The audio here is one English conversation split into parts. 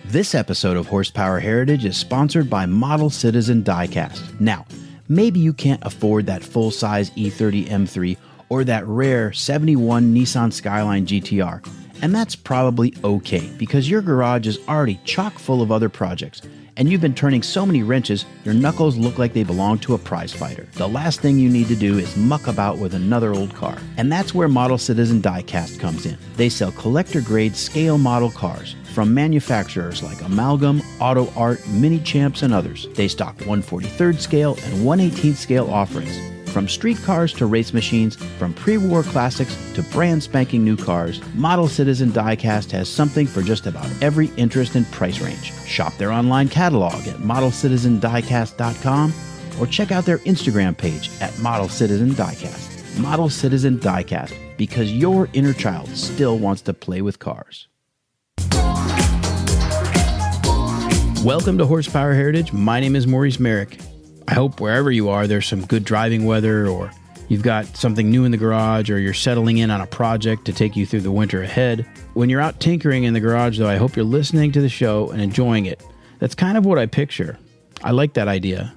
This episode of Horsepower Heritage is sponsored by Model Citizen Diecast. Now, maybe you can't afford that full-size E30 M3 or that rare 71 Nissan Skyline GTR, and that's probably okay because your garage is already chock full of other projects, and you've been turning so many wrenches, your knuckles look like they belong to a prize fighter. The last thing you need to do is muck about with another old car. And that's where Model Citizen Diecast comes in. They sell collector-grade scale model cars from manufacturers like Amalgam, Auto Art, Mini Champs, and others. They stock 1/43rd scale and 1/18th scale offerings. From street cars to race machines, from pre-war classics to brand spanking new cars, Model Citizen Diecast has something for just about every interest and price range. Shop their online catalog at modelcitizendiecast.com or check out their Instagram page at Model Citizen Diecast. Model Citizen Diecast, because your inner child still wants to play with cars. Welcome to Horsepower Heritage. My name is Maurice Merrick. I hope wherever you are, there's some good driving weather, or you've got something new in the garage, or you're settling in on a project to take you through the winter ahead. When you're out tinkering in the garage, though, I hope you're listening to the show and enjoying it. That's kind of what I picture. I like that idea.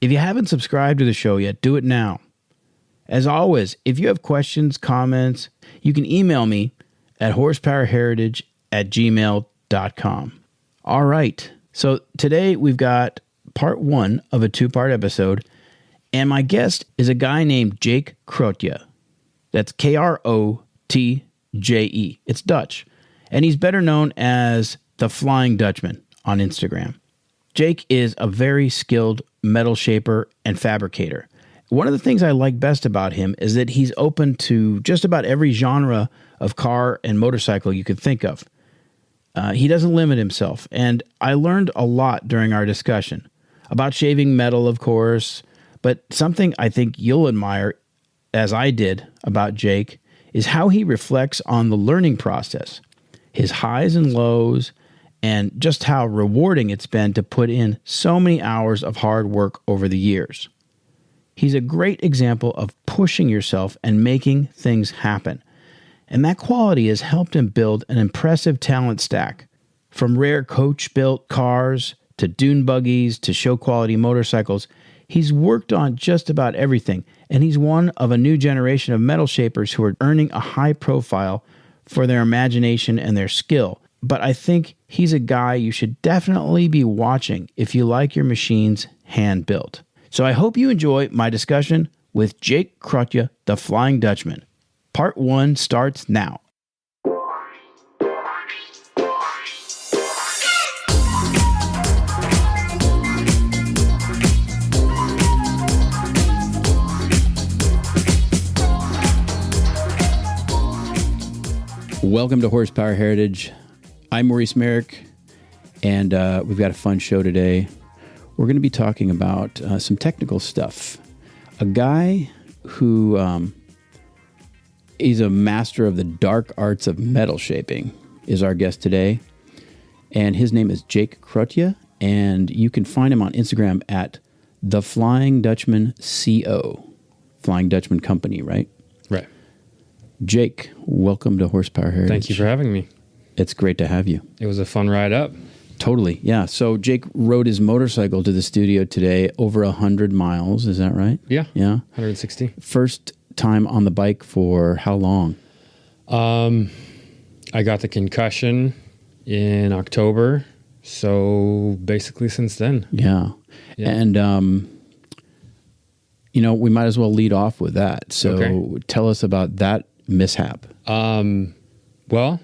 If you haven't subscribed to the show yet, do it now. As always, if you have questions, comments, you can email me at horsepowerheritage@gmail.com. All right. So today we've got part one of a two-part episode, and my guest is a guy named Jake Krotje. That's Krotje. It's Dutch, and he's better known as the Flying Dutchman on Instagram. Jake is a very skilled metal shaper and fabricator. One of the things I like best about him is that he's open to just about every genre of car and motorcycle you could think of. He doesn't limit himself, and I learned a lot during our discussion. About shaving metal, of course, but something I think you'll admire, as I did about Jake, is how he reflects on the learning process, his highs and lows, and just how rewarding it's been to put in so many hours of hard work over the years. He's a great example of pushing yourself and making things happen, and that quality has helped him build an impressive talent stack, from rare coach-built cars to dune buggies to show-quality motorcycles. He's worked on just about everything, and he's one of a new generation of metal shapers who are earning a high profile for their imagination and their skill. But I think he's a guy you should definitely be watching if you like your machines hand-built. So I hope you enjoy my discussion with Jake Krotje, the Flying Dutchman. Part one starts now. Welcome to Horsepower Heritage. I'm Maurice Merrick, and we've got a fun show today. We're going to be talking about some technical stuff. A guy who is a master of the dark arts of metal shaping is our guest today, and his name is Jake Krotje, and you can find him on Instagram at the Flying Dutchman CO. Flying Dutchman Company, right? Right. Jake, welcome to Horsepower Heritage. Thank you for having me. It's great to have you. It was a fun ride up. Totally, yeah. So Jake rode his motorcycle to the studio today, over 100 miles, is that right? Yeah. Yeah. 160. First time on the bike for how long? I got the concussion in October, so basically since then. Yeah. And, we might as well lead off with that. So Tell us about that mishap. Well,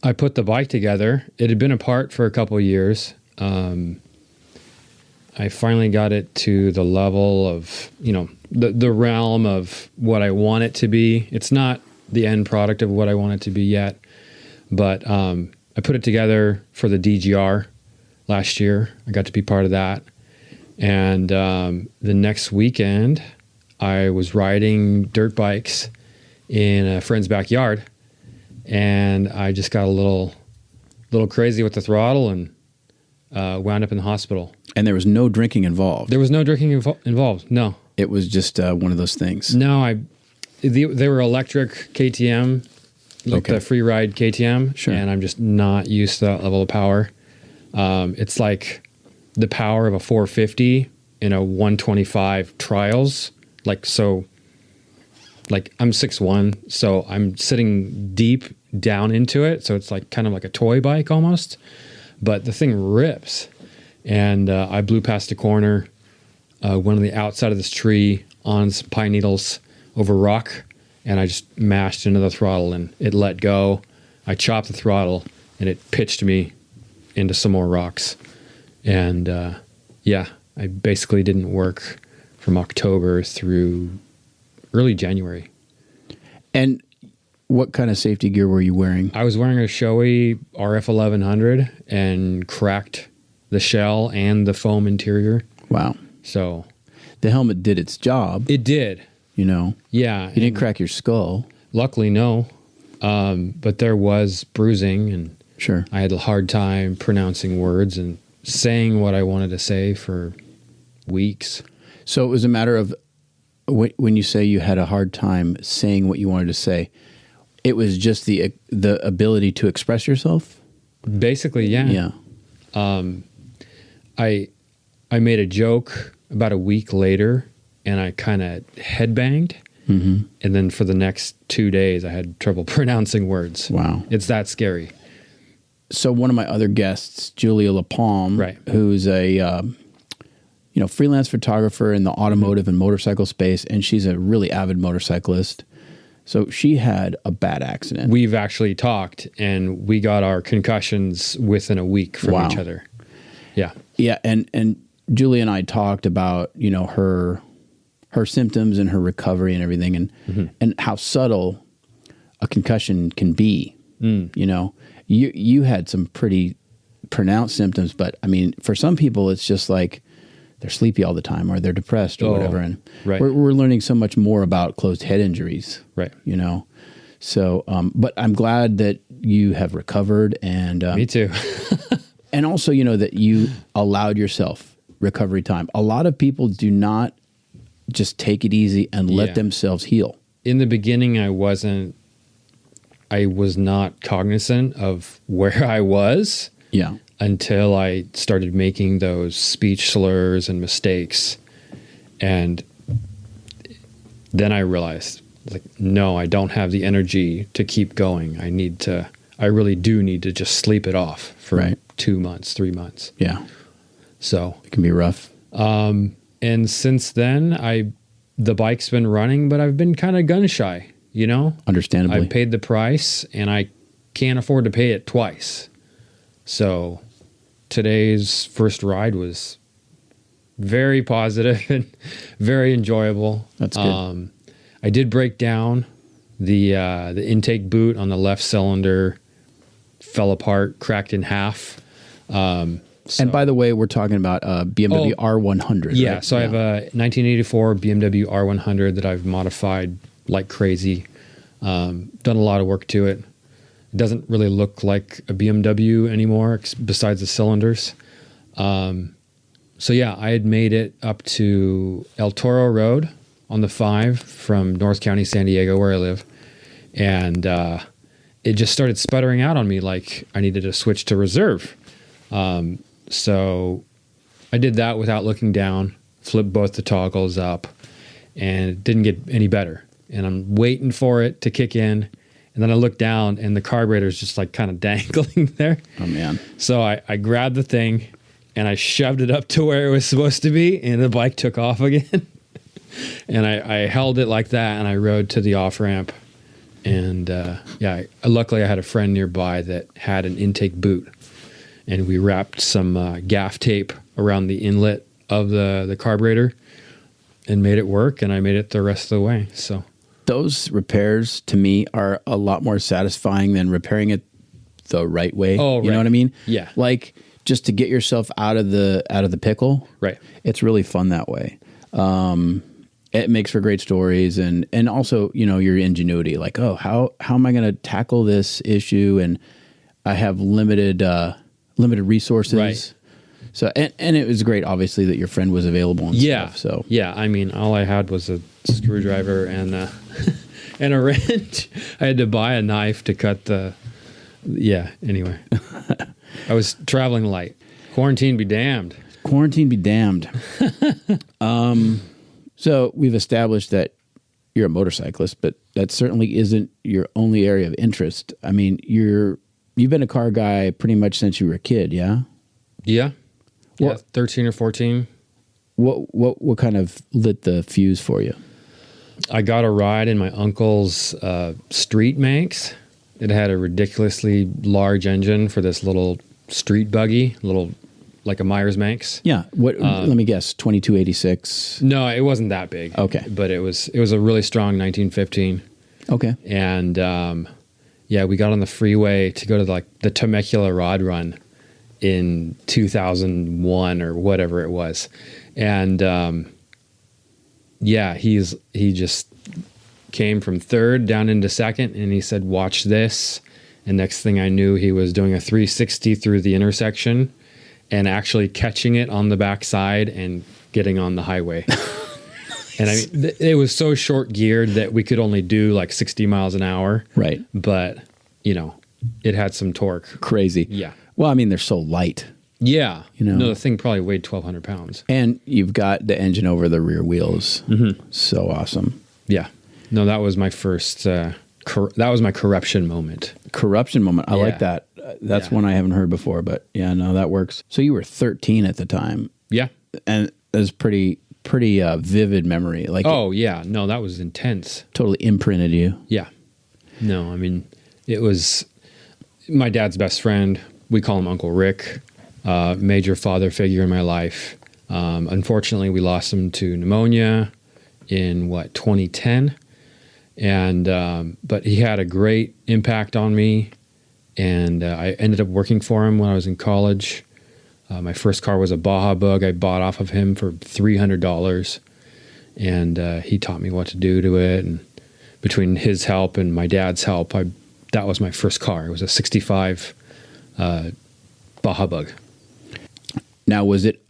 I put the bike together. It had been apart for a couple of years. I finally got it to the level of, the realm of what I want it to be. It's not the end product of what I want it to be yet, but I put it together for the DGR last year. I got to be part of that. And the next weekend, I was riding dirt bikes in a friend's backyard, and I just got a little crazy with the throttle and wound up in the hospital. And there was no drinking involved. There was no drinking involved. No, it was just one of those things. No, they were electric KTM, like the free ride KTM, sure. And I'm just not used to that level of power. It's like the power of a 450 in a 125 trials. I'm 6'1", so I'm sitting deep down into it. So it's like kind of like a toy bike almost, but the thing rips. And I blew past a corner, went on the outside of this tree on some pine needles over rock, and I just mashed into the throttle and it let go. I chopped the throttle and it pitched me into some more rocks. And I basically didn't work from October through early January. And what kind of safety gear were you wearing? I was wearing a Shoei RF 1100 and cracked the shell and the foam interior. Wow. So the helmet did its job. It did. You know? Yeah. You didn't crack your skull. Luckily, no. But there was bruising, and sure, I had a hard time pronouncing words and saying what I wanted to say for weeks. So it was a matter of when you say you had a hard time saying what you wanted to say, it was just the ability to express yourself? Basically, yeah. Yeah. I made a joke about a week later, and I kind of headbanged. Mm-hmm. And then for the next 2 days, I had trouble pronouncing words. Wow. It's that scary. So one of my other guests, Julia LaPalme, right, who's a freelance photographer in the automotive and motorcycle space, and she's a really avid motorcyclist. So she had a bad accident. We've actually talked, and we got our concussions within a week from each other. Yeah. Yeah, and Julia and I talked about, her symptoms and her recovery and everything, and how subtle a concussion can be. You had some pretty pronounced symptoms, but I mean, for some people, it's just like they're sleepy all the time or they're depressed or whatever. And we're learning so much more about closed head injuries, right? So, but I'm glad that you have recovered, and me too. and also, that you allowed yourself recovery time. A lot of people do not just take it easy and let themselves heal. In the beginning, I was not cognizant of where I was. Yeah. Until I started making those speech slurs and mistakes. And then I realized, no, I don't have the energy to keep going. I really do need to just sleep it off for 2 months, 3 months. Yeah. So it can be rough. And since then, the bike's been running, but I've been kind of gun shy, Understandably. I paid the price, and I can't afford to pay it twice. So today's first ride was very positive and very enjoyable. That's good. I did break down the intake boot on the left cylinder, fell apart, cracked in half. And by the way, we're talking about BMW R100. Yeah, right? So I have a 1984 BMW R100 that I've modified like crazy. Done a lot of work to it. It doesn't really look like a BMW anymore, besides the cylinders. So yeah, I had made it up to El Toro Road on the 5 from North County, San Diego, where I live. And it just started sputtering out on me like I needed to switch to reserve. So I did that without looking down, flipped both the toggles up, and it didn't get any better. And I'm waiting for it to kick in. And then I looked down, and the carburetor is just like kind of dangling there. Oh, man. So I grabbed the thing, and I shoved it up to where it was supposed to be, and the bike took off again. And I held it like that, and I rode to the off-ramp. And, luckily I had a friend nearby that had an intake boot. And we wrapped some gaff tape around the inlet of the carburetor and made it work, and I made it the rest of the way, so... Those repairs, to me, are a lot more satisfying than repairing it the right way. Oh, right. You know what I mean? Yeah. Like, just to get yourself out of the pickle. Right. It's really fun that way. It makes for great stories, and also, your ingenuity. Like, how am I going to tackle this issue? And I have limited resources. Right. So, and it was great, obviously, that your friend was available and stuff. So yeah, I mean, all I had was a screwdriver and a wrench. I had to buy a knife to cut anyway. I was traveling light. Quarantine be damned. Quarantine be damned. So we've established that you're a motorcyclist, but that certainly isn't your only area of interest. I mean, you've been a car guy pretty much since you were a kid, yeah? Yeah. Well, 13 or 14. What kind of lit the fuse for you? I got a ride in my uncle's street Manx. It had a ridiculously large engine for this little street buggy, like a Myers Manx. Yeah. Let me guess, 2286. No, it wasn't that big. Okay. But it was a really strong 1915. Okay. And we got on the freeway to go to the Temecula Rod Run in 2001 or whatever it was. And he just came from third down into second, and he said, "Watch this." And next thing I knew, he was doing a 360 through the intersection and actually catching it on the backside and getting on the highway. And I mean, it was so short geared that we could only do like 60 miles an hour. Right. But, it had some torque. Crazy. Yeah. Well, I mean, they're so light. Yeah. No, the thing probably weighed 1,200 pounds. And you've got the engine over the rear wheels. Mm-hmm. So awesome. Yeah. No, that was my first, that was my corruption moment. Corruption moment. I like that. That's one I haven't heard before, but yeah, no, that works. So you were 13 at the time. Yeah. And that's pretty vivid memory. Like, oh yeah. No, that was intense. Totally imprinted you. Yeah. No, I mean, it was my dad's best friend. We call him Uncle Rick. Major father figure in my life. Unfortunately, we lost him to pneumonia in 2010. And, but he had a great impact on me, and I ended up working for him when I was in college. My first car was a Baja Bug I bought off of him for $300, and he taught me what to do to it. And between his help and my dad's help, that was my first car. It was a 65 Baja Bug. Now, was it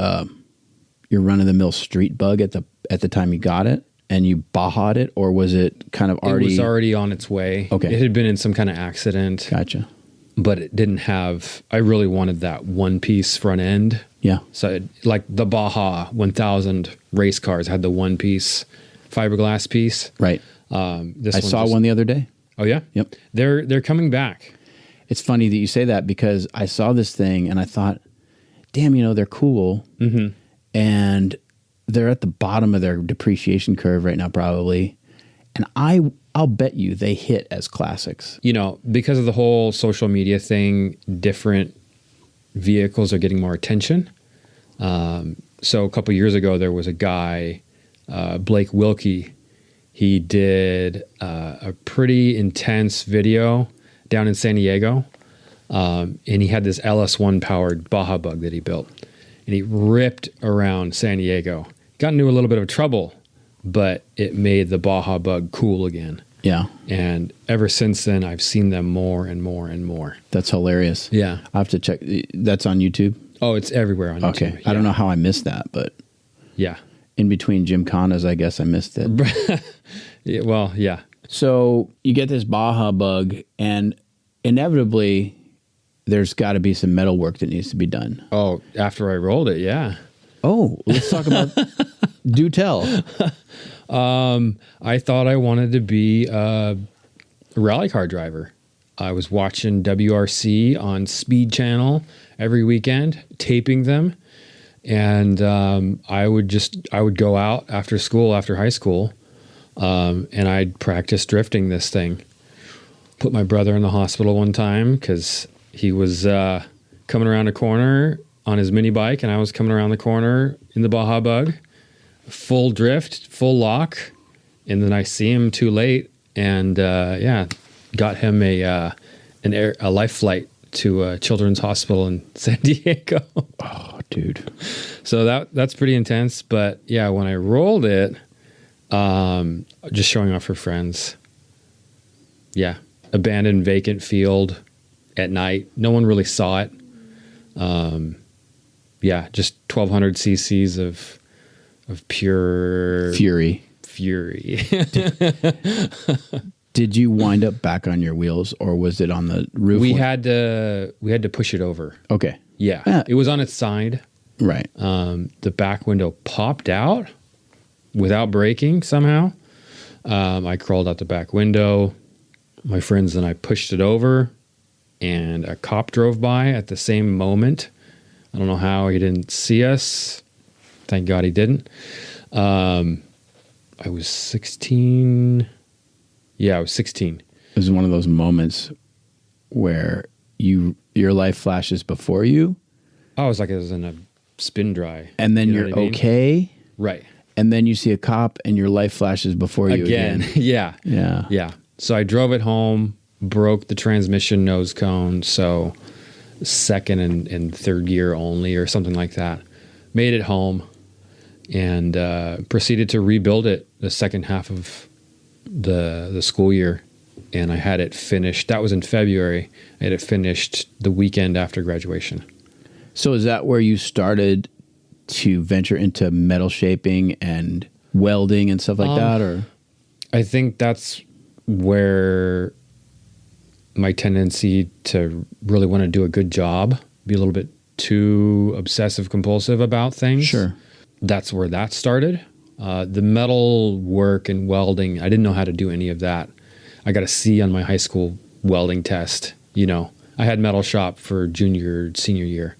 your run-of-the-mill street bug at the time you got it? And you Baja'd it, or was it kind of already... It was already on its way. Okay. It had been in some kind of accident. Gotcha. But it didn't have... I really wanted that one-piece front end. Yeah. So, like the Baja 1000 race cars had the one-piece fiberglass piece. Right. I saw one the other day. Oh, yeah? Yep. They're coming back. It's funny that you say that, because I saw this thing, and I thought, damn, they're cool. Mm-hmm. And... they're at the bottom of their depreciation curve right now, probably. And I'll bet you they hit as classics. Because of the whole social media thing, different vehicles are getting more attention. So a couple years ago, there was a guy, Blake Wilkie. He did a pretty intense video down in San Diego. And he had this LS1 powered Baja Bug that he built. And he ripped around San Diego. Got into a little bit of trouble, but it made the Baja Bug cool again. Yeah. And ever since then, I've seen them more and more and more. That's hilarious. Yeah. I have to check. That's on YouTube? Oh, it's everywhere on YouTube. Okay. Yeah. I don't know how I missed that, but... yeah. In between Gymkhanas, I guess I missed it. Yeah, well, yeah. So you get this Baja Bug, and inevitably... there's got to be some metal work that needs to be done. Oh, after I rolled it, yeah. Oh, let's talk about... do tell. I thought I wanted to be a rally car driver. I was watching WRC on Speed Channel every weekend, taping them. And I would go out after school, after high school, and I'd practice drifting this thing. Put my brother in the hospital one time because... he was coming around a corner on his mini bike, and I was coming around the corner in the Baja Bug, full drift, full lock, and then I see him too late, and got him a life flight to a children's hospital in San Diego. Oh, dude! So that's pretty intense. But yeah, when I rolled it, just showing off for friends. Yeah, abandoned, vacant field. At night, no one really saw it. Just 1,200 cc's of pure fury. Did you wind up back on your wheels, or was it on the roof? We had to push it over. Okay. Yeah. It was on its side. Right. The back window popped out without breaking somehow. I crawled out the back window. My friends and I pushed it over, and a cop drove by at the same moment. I don't know how he didn't see us. Thank God he didn't. I was 16. Yeah, I was 16. It was one of those moments where your life flashes before you. I was like, I was in a spin dry. And then you're okay. Right. And then you see a cop and your life flashes before you again. Yeah. Yeah. Yeah. So I drove it home, broke the transmission nose cone. So second and third gear only or something like that. Made it home and proceeded to rebuild it the second half of the school year. And I had it finished. That was in February. I had it finished the weekend after graduation. So is that where you started to venture into metal shaping and welding and stuff like that? Or I think that's where my tendency to really want to do a good job, be a little bit too obsessive compulsive about things. Sure. That's where that started. The metal work and welding, I didn't know how to do any of that. I got a C on my high school welding test. You know, I had metal shop for senior year,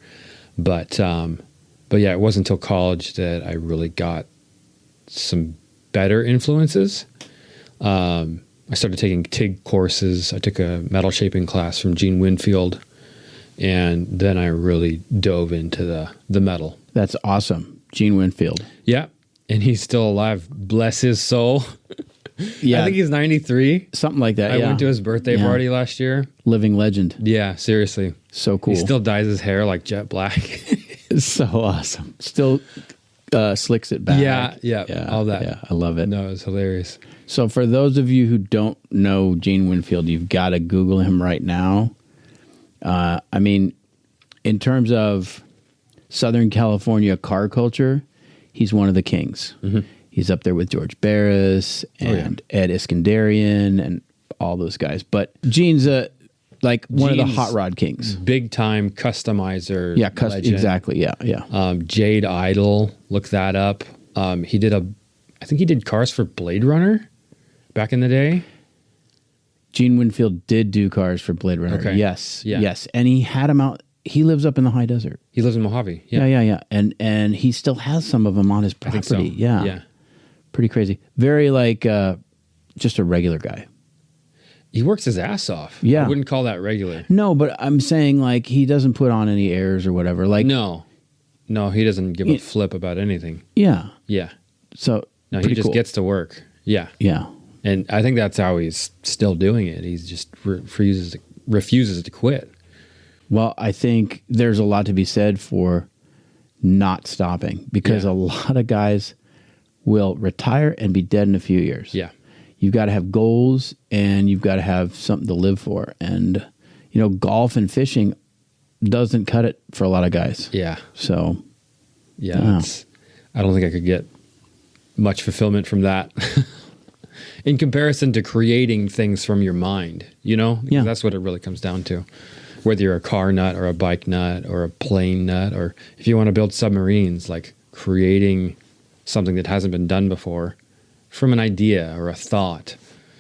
but yeah, it wasn't until college that I really got some better influences. I started taking TIG courses. I took a metal shaping class from Gene Winfield, and then I really dove into the metal. That's awesome. Gene Winfield. Yeah, and he's still alive. Bless his soul. Yeah, I think he's 93. Something like that. I went to his birthday party last year. Living legend. Yeah, seriously. So cool. He still dyes his hair like jet black. It's so awesome. Still slicks it back. Yeah, all that. Yeah, I love it. No, it was hilarious. So for those of you who don't know Gene Winfield, you've got to Google him right now. I mean, in terms of Southern California car culture, he's one of the kings. Mm-hmm. He's up there with George Barris and Ed Iskandarian and all those guys. But Gene's one of the hot rod kings. Big time customizer. Yeah, exactly. Yeah. Jade Idol, look that up. I think he did cars for Blade Runner back in the day. Gene Winfield did do cars for Blade Runner. Okay. Yes. Yeah. Yes. And he had them out. He lives up in the high desert. He lives in Mojave. Yeah. And he still has some of them on his property. I think so. Yeah. Pretty crazy. Very just a regular guy. He works his ass off. Yeah. I wouldn't call that regular. No, but I'm saying he doesn't put on any airs or whatever. No, he doesn't give a flip about anything. Yeah. Yeah. So no, he just gets to work. Yeah. Yeah. And I think that's how he's still doing it. He's just refuses to quit. Well, I think there's a lot to be said for not stopping because a lot of guys will retire and be dead in a few years. Yeah. You've got to have goals and you've got to have something to live for. And, golf and fishing doesn't cut it for a lot of guys. Yeah. So, yeah. I don't think I could get much fulfillment from that in comparison to creating things from your mind, Yeah. That's what it really comes down to. Whether you're a car nut or a bike nut or a plane nut, or if you want to build submarines, creating something that hasn't been done before from an idea or a thought.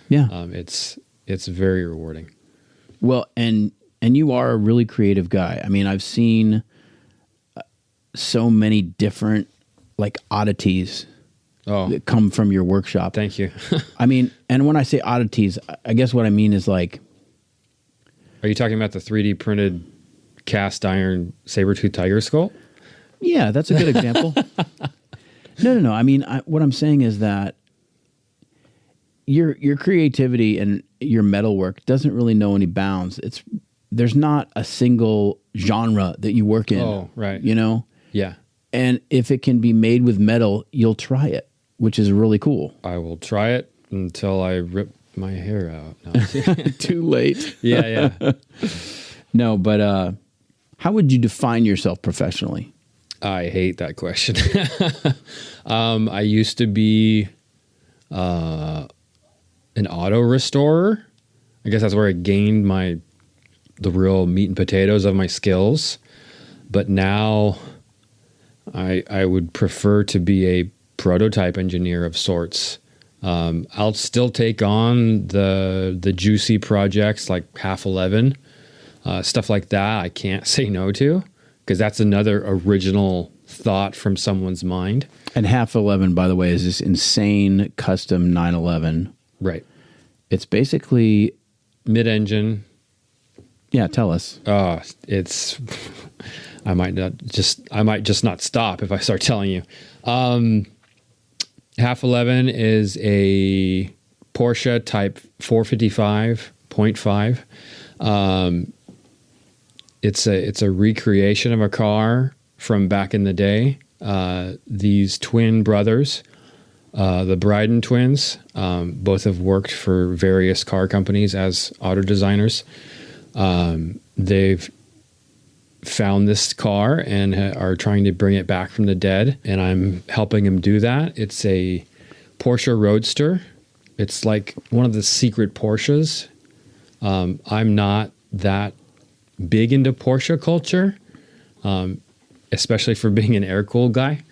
Yeah. It's very rewarding. Well, and you are a really creative guy. I mean, I've seen so many different oddities that come from your workshop. Thank you. I mean, and when I say oddities, I guess what I mean is Are you talking about the 3D printed cast iron saber-tooth tiger skull? Yeah, that's a good example. No. I mean, what I'm saying is that your creativity and your metal work doesn't really know any bounds. There's not a single genre that you work in. Oh, right. Yeah. And if it can be made with metal, you'll try it, which is really cool. I will try it until I rip my hair out. No. Too late. Yeah. No, but how would you define yourself professionally? I hate that question. I used to be an auto restorer. I guess that's where I gained the real meat and potatoes of my skills. But now I would prefer to be a prototype engineer of sorts. I'll still take on the juicy projects like half 11, stuff like that. I can't say no to, because that's another original thought from someone's mind. And half 11, by the way, is this insane custom 911. Right. It's basically mid-engine. Yeah, tell us. It's I might just not stop if I start telling you. Half 11 is a Porsche Type 455.5. It's a recreation of a car from back in the day. These twin brothers, the Bryden twins, both have worked for various car companies as auto designers. They've found this car and are trying to bring it back from the dead, and I'm helping them do that. It's a Porsche Roadster. It's like one of the secret Porsches. I'm not that big into Porsche culture, especially for being an air-cooled guy.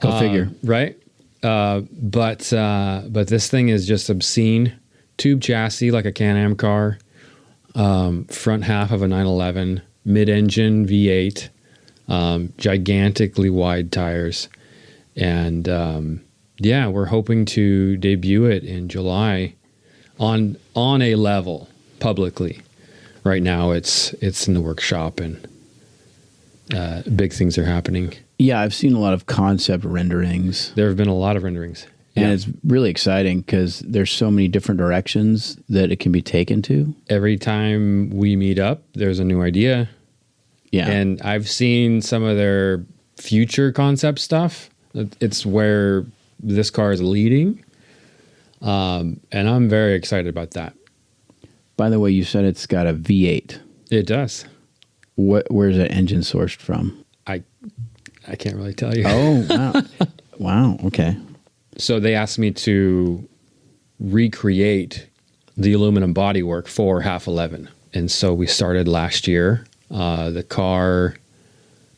Go figure. Right? But this thing is just obscene. Tube chassis like a Can-Am car. Front half of a 911, mid-engine V8, gigantically wide tires. And we're hoping to debut it in July on a level publicly. Right now it's in the workshop, and big things are happening. Yeah, I've seen a lot of concept renderings. There have been a lot of renderings. And it's really exciting because there's so many different directions that it can be taken to. Every time we meet up, there's a new idea. Yeah. And I've seen some of their future concept stuff. It's where this car is leading. And I'm very excited about that. By the way, you said it's got a V8. It does. Where's that engine sourced from? I can't really tell you. Oh, wow. Wow. Okay. So they asked me to recreate the aluminum bodywork for half 11. And so we started last year. The car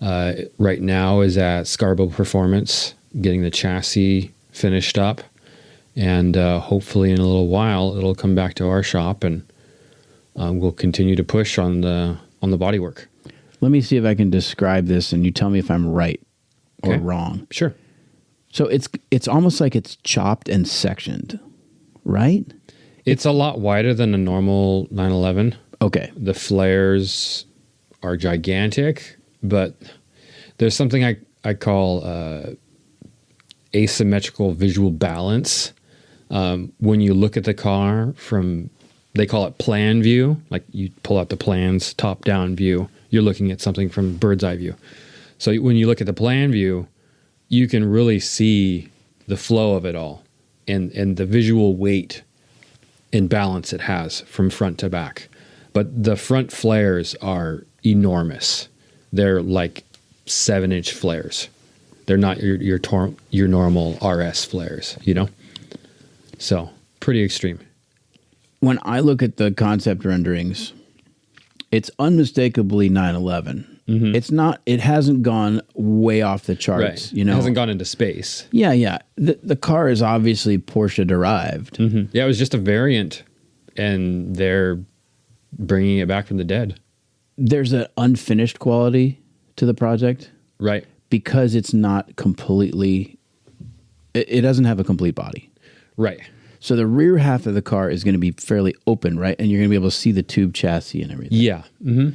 right now is at Scarborough Performance, getting the chassis finished up. And hopefully in a little while, it'll come back to our shop, and we'll continue to push on the bodywork. Let me see if I can describe this, and you tell me if I'm right or wrong. Sure. So it's almost like it's chopped and sectioned, right? It's a lot wider than a normal 911. Okay. The flares are gigantic, but there's something I call asymmetrical visual balance. When you look at the car from, they call it plan view, like you pull out the plans, top-down view, you're looking at something from bird's eye view. So when you look at the plan view, you can really see the flow of it all and the visual weight and balance it has from front to back. But the front flares are enormous. They're like 7-inch flares. They're not your normal RS flares, you know? So pretty extreme. When I look at the concept renderings, it's unmistakably 911. Mm-hmm. It's not. It hasn't gone way off the charts. Right. You know, it hasn't gone into space. Yeah. The car is obviously Porsche derived. Mm-hmm. Yeah, it was just a variant, and they're bringing it back from the dead. There's an unfinished quality to the project, right? Because it's not completely. It doesn't have a complete body, right? So the rear half of the car is going to be fairly open, right? And you're going to be able to see the tube chassis and everything. Yeah. Mm-hmm.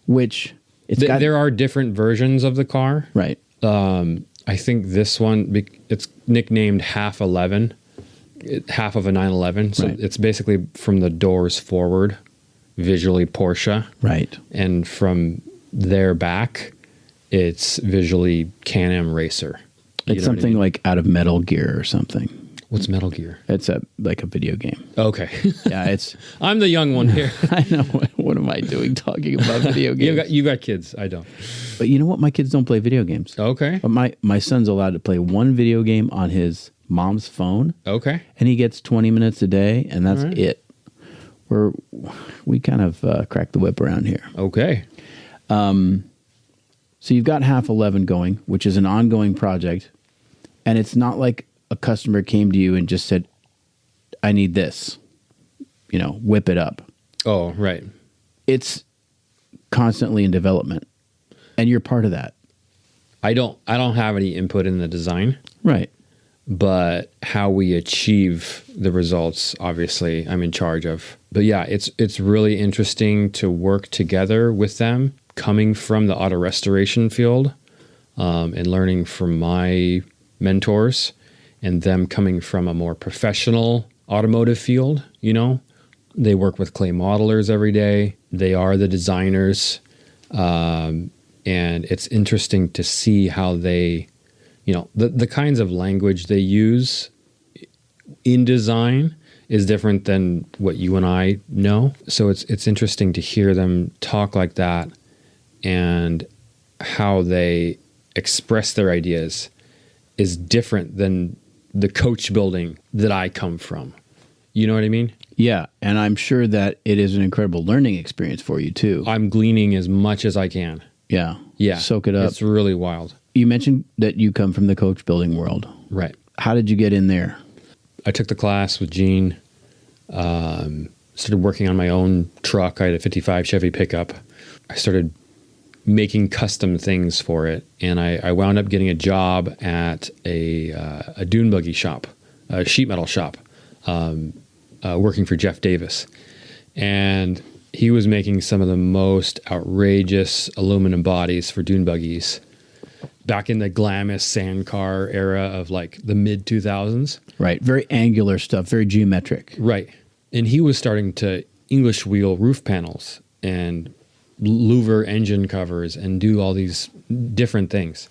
Which there are different versions of the car. Right. I think this one, it's nicknamed half 11, half of a 911. So it's basically from the doors forward, visually Porsche. Right. And from there back, it's visually Can-Am Racer. It's something like out of Metal Gear or something. What's Metal Gear? It's like a video game. Okay. Yeah, it's... I'm the young one here. I know. What am I doing talking about video games? You got kids. I don't. But you know what? My kids don't play video games. Okay. But my son's allowed to play one video game on his mom's phone. Okay. And he gets 20 minutes a day, and that's it. We kind of crack the whip around here. Okay. So you've got half 11 going, which is an ongoing project. And it's not like a customer came to you and just said, I need this, whip it up. Oh, right. It's constantly in development, and you're part of that. I don't have any input in the design. Right. But how we achieve the results, obviously, I'm in charge of. But yeah, it's really interesting to work together with them, coming from the auto restoration field, and learning from my mentors, and them coming from a more professional automotive field. They work with clay modelers every day. They are the designers, and it's interesting to see how they, the kinds of language they use in design is different than what you and I know. So it's interesting to hear them talk like that and how they express their ideas is different than the coach building that I come from. You know what I mean? Yeah, and I'm sure that it is an incredible learning experience for you too. I'm gleaning as much as I can. Yeah. Yeah. Soak it up. It's really wild. You mentioned that you come from the coach building world. Right. How did you get in there? I took the class with Gene, started working on my own truck. I had a 55 Chevy pickup. I started making custom things for it, and I wound up getting a job at a dune buggy shop, a sheet metal shop, working for Jeff Davis. And he was making some of the most outrageous aluminum bodies for dune buggies back in the Glamis sand car era of like the mid 2000s. Right. Very angular stuff, very geometric. Right. And he was starting to English wheel roof panels and louver engine covers and do all these different things.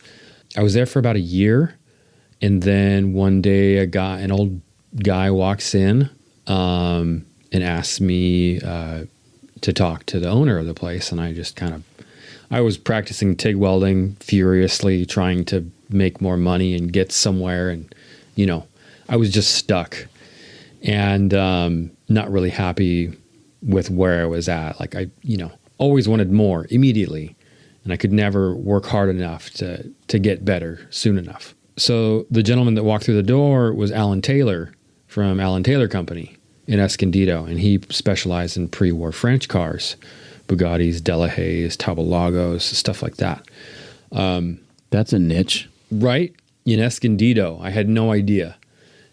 I was there for about a year. And then one day an old guy walks in and asks me to talk to the owner of the place. And I just I was practicing TIG welding furiously, trying to make more money and get somewhere. And, I was just stuck and not really happy with where I was at. Like I always wanted more immediately, and I could never work hard enough to get better soon enough. So the gentleman that walked through the door was Alan Taylor from Alan Taylor Company in Escondido, and he specialized in pre-war French cars, Bugattis, Delahaye's, Tabalagos, stuff like that. That's a niche. Right? In Escondido. I had no idea.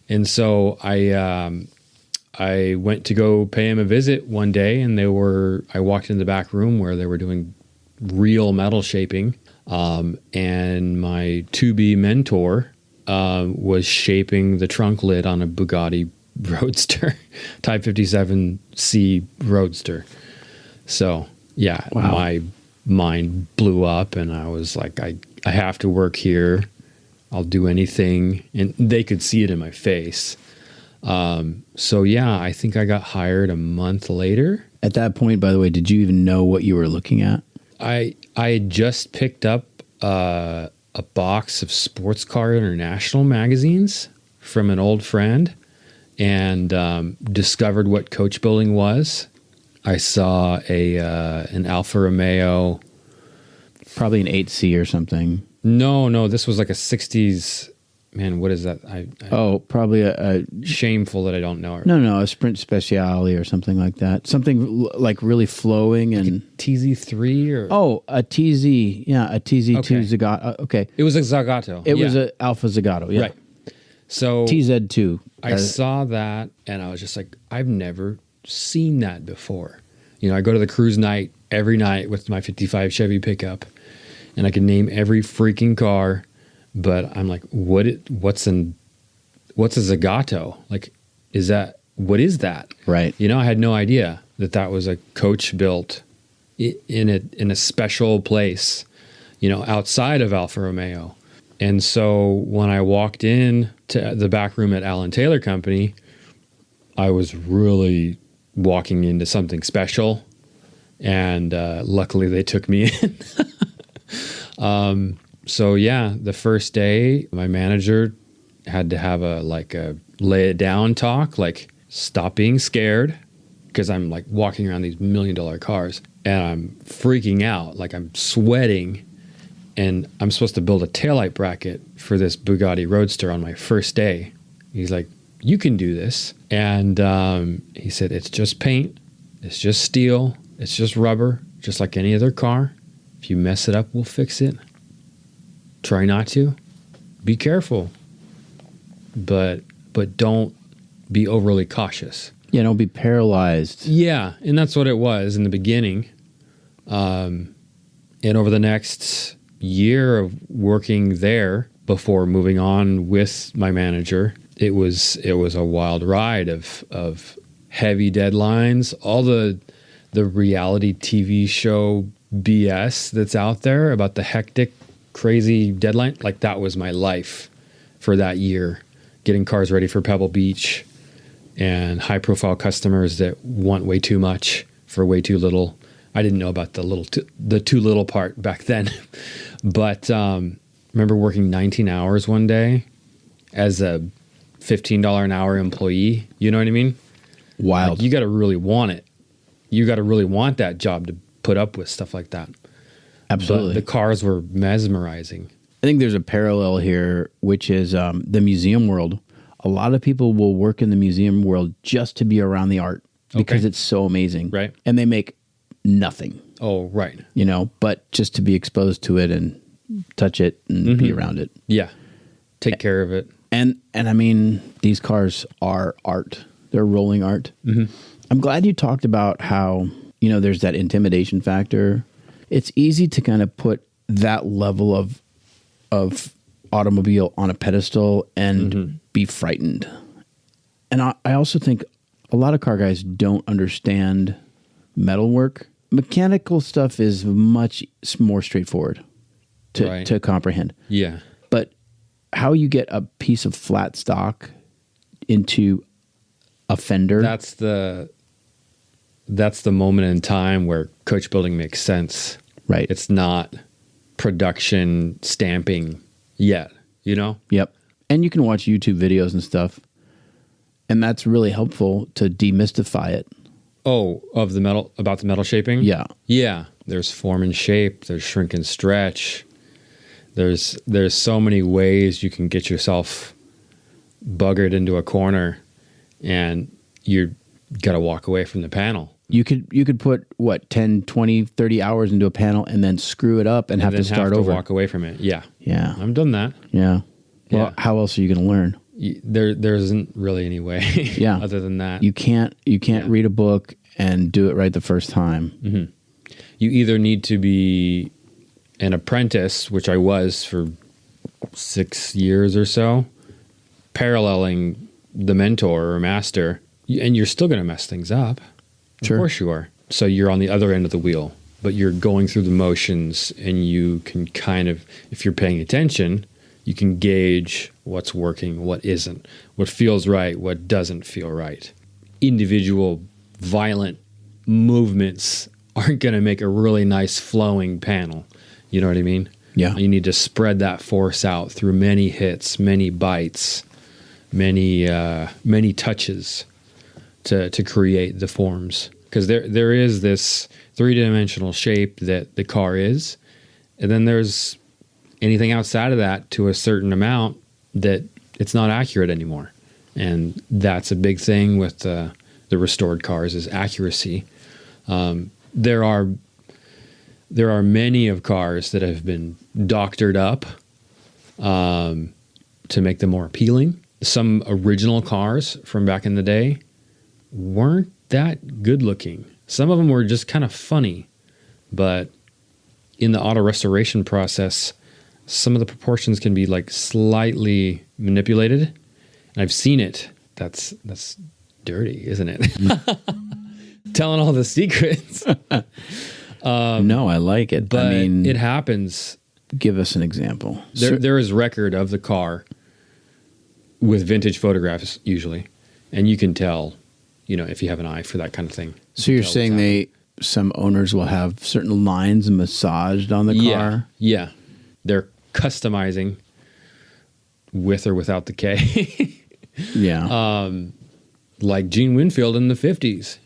And so I went to go pay him a visit one day, and I walked in the back room where they were doing real metal shaping. And my to-be mentor was shaping the trunk lid on a Bugatti Roadster, Type 57C Roadster. So, yeah, wow. My mind blew up, and I was like, I have to work here. I'll do anything. And they could see it in my face. So, yeah, I think I got hired a month later. At that point, by the way, did you even know what you were looking at? I had just picked up a box of Sports Car International magazines from an old friend and discovered what coach building was. I saw an Alfa Romeo. Probably an 8C or something. No, this was like a 60s. Man, what is that? Probably a shameful that I don't know. No, a Sprint Speciale or something like that. Something like really flowing and like a TZ3 or a TZ, yeah, a TZ2 okay. Zagato. Okay, it was a Zagato. It was an Alpha Zagato, yeah. Right. So TZ2. I saw that and I was just like, I've never seen that before. I go to the cruise night every night with my 55 Chevy pickup, and I can name every freaking car. But I'm like, what's a Zagato? Like, what is that? Right. I had no idea that was a coach built in a special place, outside of Alfa Romeo. And so when I walked in to the back room at Alan Taylor Company, I was really walking into something special. And luckily they took me in. So yeah, the first day, my manager had to have a lay it down talk, like stop being scared, because I'm like walking around these $1 million cars and I'm freaking out, like I'm sweating, And I'm supposed to build a taillight bracket for this Bugatti Roadster on my first day. He's like, you can do this. And he said, it's just paint. It's just steel. It's just rubber, just like any other car. If you mess it up, we'll fix it. Try not to. Be careful. But don't be overly cautious. Yeah, don't be paralyzed. Yeah, and that's what it was in the beginning. And over the next year of working there before moving on with my manager, it was a wild ride of heavy deadlines, all the reality TV show BS that's out there about the hectic, crazy deadline. Like, that was my life for that year, getting cars ready for Pebble Beach and high profile customers that want way too much for way too little. I didn't know about the too little part back then. But remember working 19 hours one day as a $15 an hour employee. You know what I mean? Wild. Like, you got to really want it. You got to really want that job to put up with stuff like that. Absolutely. But the cars were mesmerizing. I think there's a parallel here, which is the museum world. A lot of people will work in the museum world just to be around the art because it's so amazing. Right. And they make nothing. Oh, right. You know, but just to be exposed to it and touch it and be around it. Yeah. Take care of it. And I mean, these cars are art. They're rolling art. Mm-hmm. I'm glad you talked about how, you know, there's that intimidation factor. It's easy to kind of put that level of automobile on a pedestal and be frightened. And I also think a lot of car guys don't understand metalwork. Mechanical stuff is much more straightforward to comprehend. Yeah. But how you get a piece of flat stock into a fender. That's the moment in time where coach building makes sense. Right. It's not production stamping yet, you know? Yep. And you can watch YouTube videos and stuff. And that's really helpful to demystify it. Oh, about the metal shaping? Yeah. Yeah. There's form and shape, there's shrink and stretch. There's so many ways you can get yourself buggered into a corner and you got to walk away from the panel. You could put, 10, 20, 30 hours into a panel and then screw it up and have to start over. Walk away from it. Yeah. Yeah. I've done that. Yeah. Well, how else are you going to learn? There isn't really any way yeah. other than that. You can't read a book and do it right the first time. Mm-hmm. You either need to be an apprentice, which I was for 6 years or so, paralleling the mentor or master, and you're still going to mess things up. Sure. Of course you are. So you're on the other end of the wheel, but you're going through the motions, and you can kind of, if you're paying attention, you can gauge what's working, what isn't, what feels right, what doesn't feel right. Individual violent movements aren't going to make a really nice flowing panel. You know what I mean? Yeah. You need to spread that force out through many hits, many bites, many touches to create the forms. Because there is this three-dimensional shape that the car is, and then there's anything outside of that to a certain amount that it's not accurate anymore. And that's a big thing with the restored cars is accuracy. There are many of cars that have been doctored up to make them more appealing. Some original cars from back in the day weren't that good looking. Some of them were just kind of funny, but in the auto restoration process, some of the proportions can be like slightly manipulated. And I've seen it. That's dirty, isn't it? Telling all the secrets. No, I like it. But I mean, it happens. Give us an example. There is record of the car with vintage photographs usually, and you can tell, if you have an eye for that kind of thing. So you're saying some owners will have certain lines massaged on the car? Yeah. They're customizing with or without the K. Yeah. Like Gene Winfield in the 50s,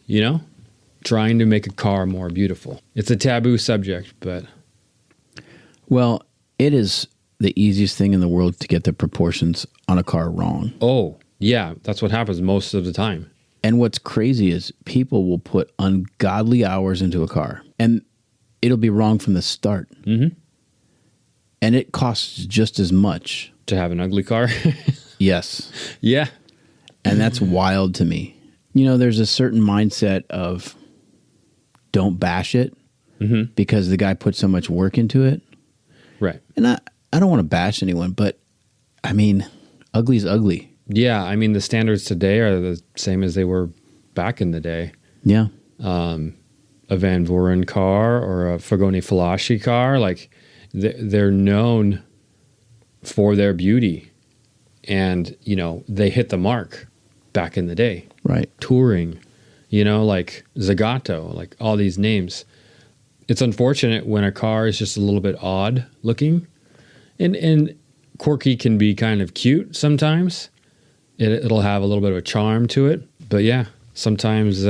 trying to make a car more beautiful. It's a taboo subject, but... Well, It is the easiest thing in the world to get the proportions on a car wrong. Oh, yeah. That's what happens most of the time. And what's crazy is people will put ungodly hours into a car and it'll be wrong from the start. Mm-hmm. And it costs just as much. To have an ugly car? Yes. Yeah. And that's wild to me. You know, there's a certain mindset of don't bash it because the guy put so much work into it. Right. And I don't want to bash anyone, but I mean, ugly's ugly. Yeah. I mean, the standards today are the same as they were back in the day. Yeah. A Van Voren car or a Fagoni Falashi car, like they're known for their beauty. And, you know, they hit the mark back in the day. Right. Touring, you know, like Zagato, like all these names. It's unfortunate when a car is just a little bit odd looking. And quirky can be kind of cute sometimes. It'll have a little bit of a charm to it. But yeah, sometimes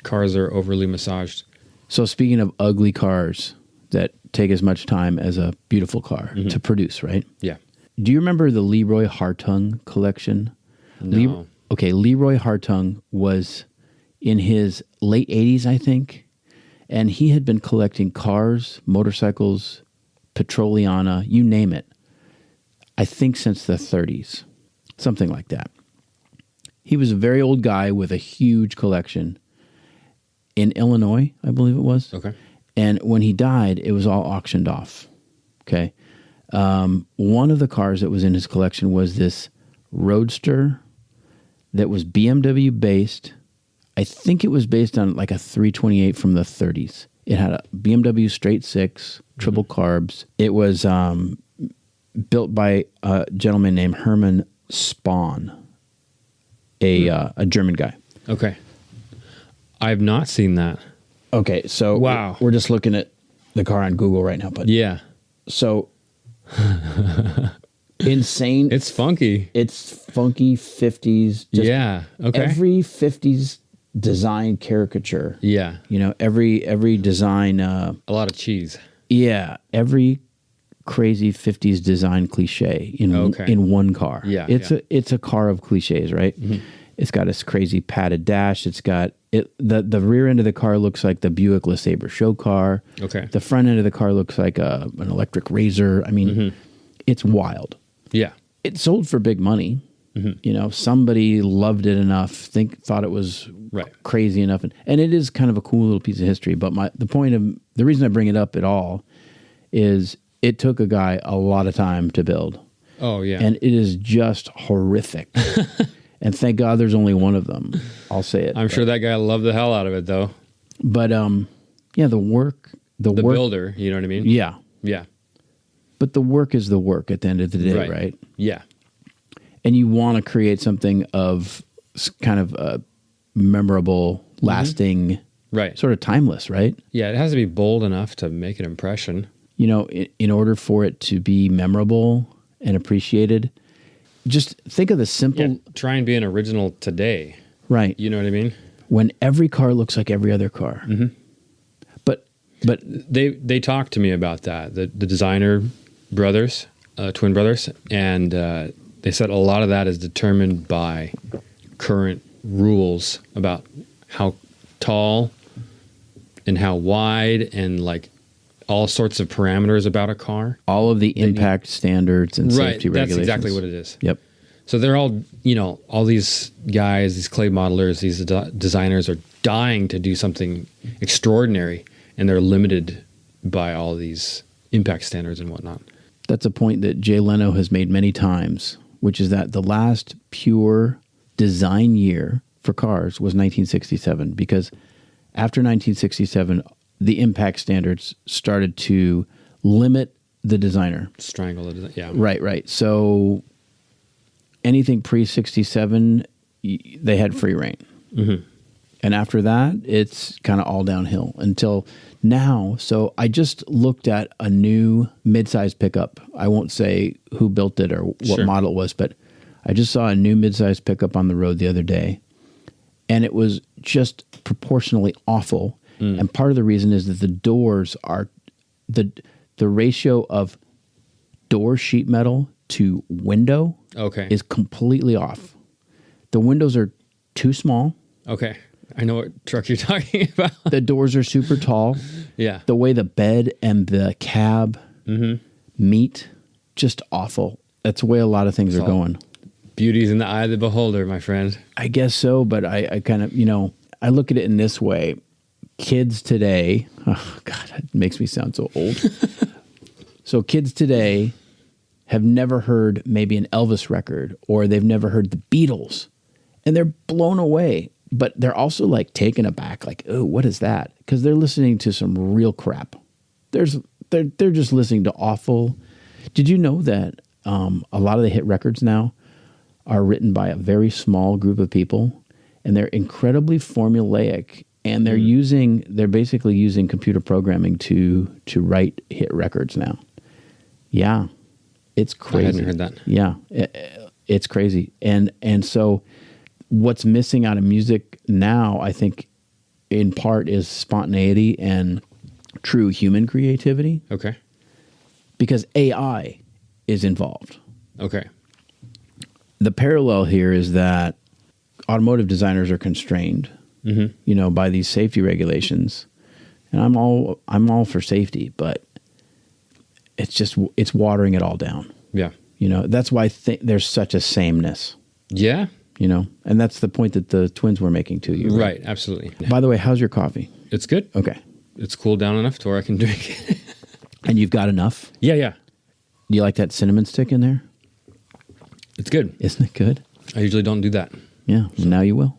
cars are overly massaged. So speaking of ugly cars that take as much time as a beautiful car to produce, right? Yeah. Do you remember the Leroy Hartung collection? No. Leroy Hartung was in his late 80s, I think, and he had been collecting cars, motorcycles, Petroliana, you name it, I think since the 30s, something like that. He was a very old guy with a huge collection in Illinois, I believe it was. Okay. And when he died, it was all auctioned off. Okay. One of the cars that was in his collection was this Roadster that was BMW based. I think it was based on like a 328 from the 30s. It had a BMW straight six, triple carbs. It was built by a gentleman named Hermann Spahn, a German guy. Okay. I've not seen that. Okay, so wow. We're just looking at the car on Google right now. But yeah. So insane. It's funky. It's funky 50s. Just yeah. Okay. Every 50s design caricature. Yeah. You know, every design. A lot of cheese. Yeah. Every crazy 50s design cliche in one car. Yeah. It's a car of cliches, right? Mm-hmm. It's got this crazy padded dash. It's got the rear end of the car looks like the Buick LeSabre show car. Okay. The front end of the car looks like an electric Razor. I mean, it's wild. Yeah. It sold for big money. Mm-hmm. You know, somebody loved it enough, thought it was crazy enough, and it is kind of a cool little piece of history. But the reason I bring it up at all is it took a guy a lot of time to build. Oh yeah. And it is just horrific. And thank God there's only one of them. I'll say it. I'm sure that guy loved the hell out of it, though. But yeah, the work, the builder. You know what I mean? Yeah, yeah. But the work is the work at the end of the day, right? Yeah. And you want to create something of kind of memorable, lasting, sort of timeless, right? Yeah, it has to be bold enough to make an impression. You know, in order for it to be memorable and appreciated. Just think of the simple... Yeah, try and be an original today. Right. You know what I mean? When every car looks like every other car. Mm-hmm. But they talked to me about that, the designer brothers, twin brothers, and they said a lot of that is determined by current rules about how tall and how wide and like all sorts of parameters about a car. All of the impact standards and safety regulations. That's exactly what it is. Yep. So they're all, all these guys, these clay modelers, these designers are dying to do something extraordinary, and they're limited by all these impact standards and whatnot. That's a point that Jay Leno has made many times, which is that the last pure design year for cars was 1967, because after 1967, the impact standards started to limit the designer. Strangle the designer, yeah. Right. So anything pre-67, they had free reign. Mm-hmm. And after that, it's kind of all downhill until now. So I just looked at a new mid-size pickup. I won't say who built it or what model it was, but I just saw a new mid-size pickup on the road the other day. And it was just proportionally awful. And part of the reason is that the doors are the ratio of door sheet metal to window Okay. is completely off. The windows are too small. Okay. I know what truck you're talking about. The doors are super tall. Yeah. The way the bed and the cab meet, just awful. That's the way a lot of things are going. Beauty's in the eye of the beholder, my friend. I guess so, but I kind of, I look at it in this way. Kids today, oh God, it makes me sound so old. So kids today have never heard maybe an Elvis record, or they've never heard the Beatles, and they're blown away. But they're also like taken aback, like, oh, what is that? Because they're listening to some real crap. They're just listening to awful. Did you know that a lot of the hit records now are written by a very small group of people, and they're incredibly formulaic, and they're basically using computer programming to write hit records now. Yeah, it's crazy. I hadn't heard that. Yeah, it's crazy, and so. What's missing out of music now, I think, in part, is spontaneity and true human creativity. Okay. Because AI is involved. Okay. The parallel here is that automotive designers are constrained, by these safety regulations, and I'm all for safety, but it's watering it all down. Yeah. That's why there's such a sameness. Yeah. And that's the point that the twins were making to you. Right, absolutely. By the way, how's your coffee? It's good. Okay. It's cooled down enough to where I can drink it. And you've got enough? Yeah. Do you like that cinnamon stick in there? It's good. Isn't it good? I usually don't do that. Yeah, well, now you will.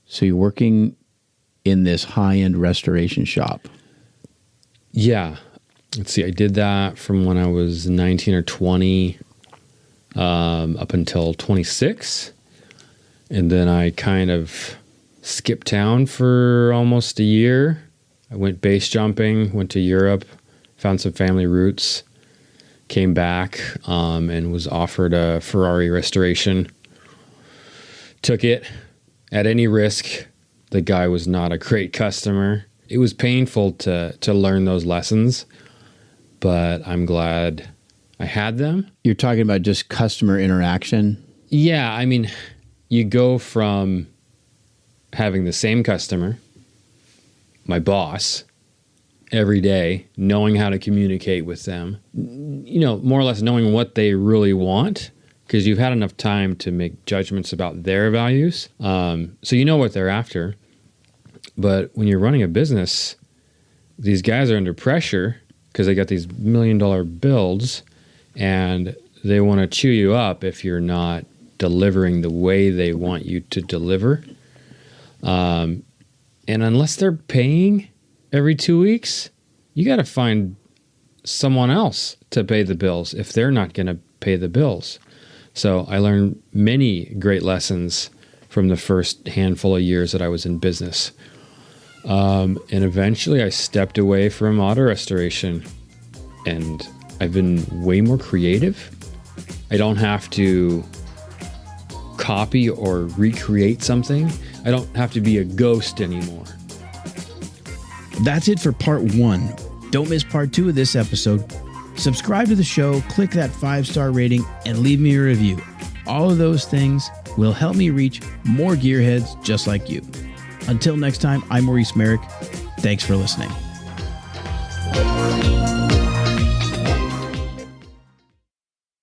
So you're working in this high-end restoration shop. Yeah. Let's see. I did that from when I was 19 or 20 up until 26. And then I kind of skipped town for almost a year. I went base jumping, went to Europe, found some family roots, came back and was offered a Ferrari restoration. Took it at any risk. The guy was not a great customer. It was painful to learn those lessons, but I'm glad I had them. You're talking about just customer interaction? Yeah, I mean, you go from having the same customer, my boss, every day, knowing how to communicate with them, more or less knowing what they really want, because you've had enough time to make judgments about their values. So you know what they're after. But when you're running a business, these guys are under pressure because they got these $1 million builds, and they want to chew you up if you're not delivering the way they want you to deliver. And unless they're paying every 2 weeks, you got to find someone else to pay the bills if they're not going to pay the bills. So I learned many great lessons from the first handful of years that I was in business. And eventually I stepped away from auto restoration, and I've been way more creative. I don't have to copy or recreate something. I don't have to be a ghost anymore. That's it for part 1. Don't miss part 2 of this episode. Subscribe to the show, click that 5-star rating, and leave me a review. All of those things will help me reach more gearheads just like you. Until next time, I'm Maurice Merrick. Thanks for listening.